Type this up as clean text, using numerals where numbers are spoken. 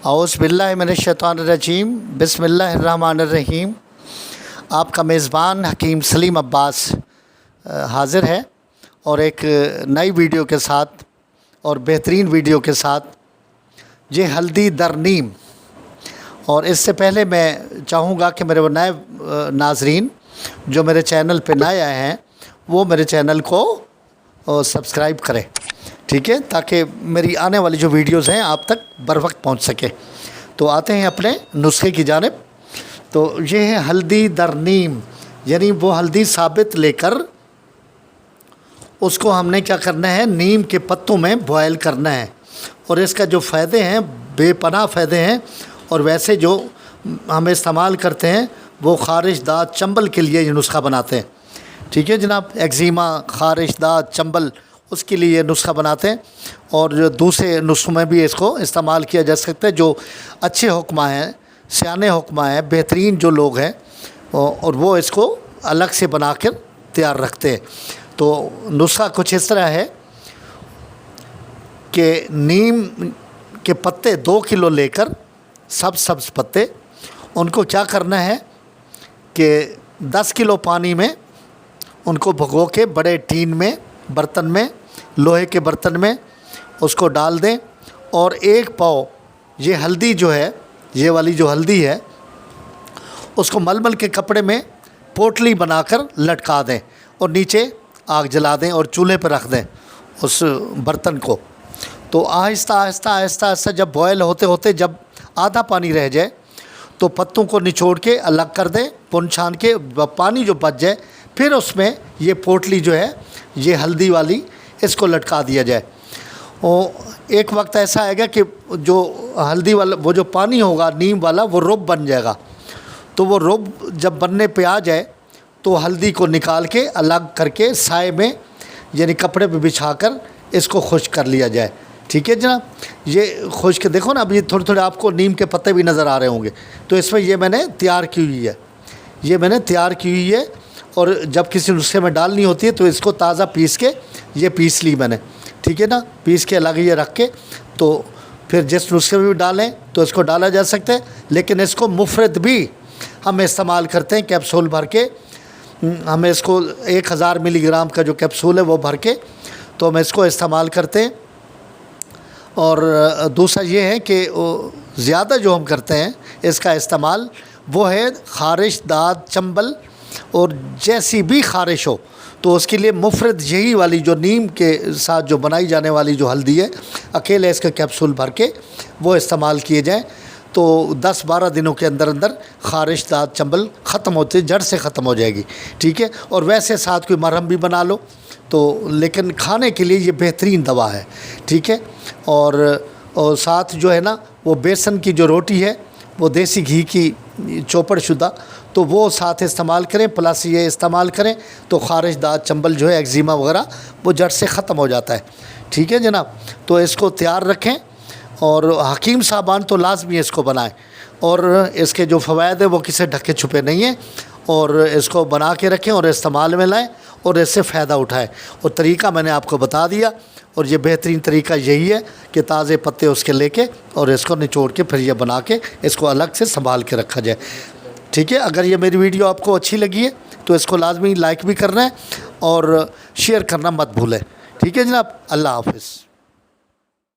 औज़ बिल्लाहि मिनश शैतानिर्रजीम बिस्मिल्लाहिर्रहमानिर्रहीम। आपका मेज़बान हकीम सलीम अब्बास हाज़िर है और एक नई वीडियो के साथ और बेहतरीन वीडियो के साथ। ये हल्दी दर नीम। और इससे पहले मैं चाहूँगा कि मेरे वो नए नाज़रीन जो मेरे चैनल पे नए आए हैं वो मेरे चैनल को सब्सक्राइब करें, ठीक है, ताकि मेरी आने वाली जो वीडियोज़ हैं आप तक बर वक्त पहुँच सके। तो आते हैं अपने नुस्खे की जानिब। तो ये है हल्दी दर नीम, यानी वो हल्दी साबित लेकर उसको हमने क्या करना है, नीम के पत्तों में बॉयल करना है। और इसका जो फ़ायदे हैं बेपनाह फ़ायदे हैं। और वैसे जो हम इस्तेमाल करते हैं वो ख़ारिश दाद चंबल के लिए ये नुस्खा बनाते हैं, ठीक है जनाब। एक्ज़ीमा, ख़ारिश दाद चंबल, उसके लिए ये नुस्खा बनाते हैं। और जो दूसरे नुस्खों में भी इसको इस्तेमाल किया जा सकता है। जो अच्छे हुक्मा हैं, सियाने हुक्मा हैं, बेहतरीन जो लोग हैं और वो इसको अलग से बना कर तैयार रखते हैं। तो नुस्खा कुछ इस तरह है कि नीम के पत्ते 2 किलो लेकर, सब्ज़ पत्ते, उनको क्या करना है कि 10 किलो पानी में उनको भिगो के बड़े टीन में, बर्तन में, लोहे के बर्तन में उसको डाल दें। और 1 पाव ये हल्दी जो है, ये वाली जो हल्दी है, उसको मलमल के कपड़े में पोटली बनाकर लटका दें और नीचे आग जला दें और चूल्हे पर रख दें उस बर्तन को। तो आहिस्ता आहिस्ता आहिस्ता आहिस्ता जब बॉयल होते होते जब आधा पानी रह जाए तो पत्तों को निचोड़ के अलग कर दें, पुन छान के पानी जो बच जाए फिर उसमें ये पोटली जो है, ये हल्दी वाली, इसको लटका दिया जाए। और एक वक्त ऐसा आएगा कि जो हल्दी वाला वो जो पानी होगा नीम वाला वो रुब बन जाएगा। तो वो रुब जब बनने पे आ जाए तो हल्दी को निकाल के अलग करके साए में यानी कपड़े पे बिछाकर इसको खुश्क कर लिया जाए, ठीक है जनाब। ये खुश्क देखो ना, अब ये थोड़े थोड़े आपको नीम के पत्ते भी नज़र आ रहे होंगे। तो इसमें ये मैंने तैयार की हुई है, ये मैंने तैयार की हुई है। और जब किसी नुस्खे में डालनी होती है तो इसको ताज़ा पीस के ये पीस ली मैंने, ठीक है ना, पीस के अलग ये रख के। तो फिर जिस नुस्खे में भी डालें तो इसको डाला जा सकता है, लेकिन इसको मुफ़रद भी हम इस्तेमाल करते हैं कैप्सूल भर के। हमें इसको 1000 मिलीग्राम का जो कैप्सूल है वो भर के तो हम इसको इस्तेमाल करते हैं। और दूसरा ये है कि ज़्यादा जो हम करते हैं इसका इस्तेमाल वो है ख़ारिश दाद चंबल, और जैसी भी ख़ारिश हो तो उसके लिए मुफ़रद यही वाली जो नीम के साथ जो बनाई जाने वाली जो हल्दी है, अकेले इसका कैप्सूल भर के वो इस्तेमाल किए जाएँ तो 10-12 दिनों के अंदर अंदर ख़ारिश दाद चंबल ख़त्म होते, जड़ से ख़त्म हो जाएगी, ठीक है। और वैसे साथ कोई मरहम भी बना लो तो, लेकिन खाने के लिए ये बेहतरीन दवा है, ठीक है। और साथ जो है ना वो बेसन की जो रोटी है वो देसी घी की चौपड़ शुदा, तो वो साथ इस्तेमाल करें, प्लस ये इस्तेमाल करें तो ख़ारिश दाद चंबल जो है, एक्ज़ीमा वगैरह, वो जड़ से ख़त्म हो जाता है, ठीक है जनाब। तो इसको तैयार रखें और हकीम साहबान तो लाजमी इसको बनाएं। और इसके जो फ़वायद है वो किसी ढके छुपे नहीं हैं। और इसको बना के रखें और इस्तेमाल में लाएँ और इससे फ़ायदा उठाएँ। और तरीक़ा मैंने आपको बता दिया। और ये बेहतरीन तरीका यही है कि ताज़े पत्ते उसके लेके और इसको निचोड़ के फिर ये बना के इसको अलग से संभाल के रखा जाए, ठीक है। अगर ये मेरी वीडियो आपको अच्छी लगी है तो इसको लाजमी लाइक भी करना है और शेयर करना मत भूलें, ठीक है जनाब। अल्लाह हाफ़िज़।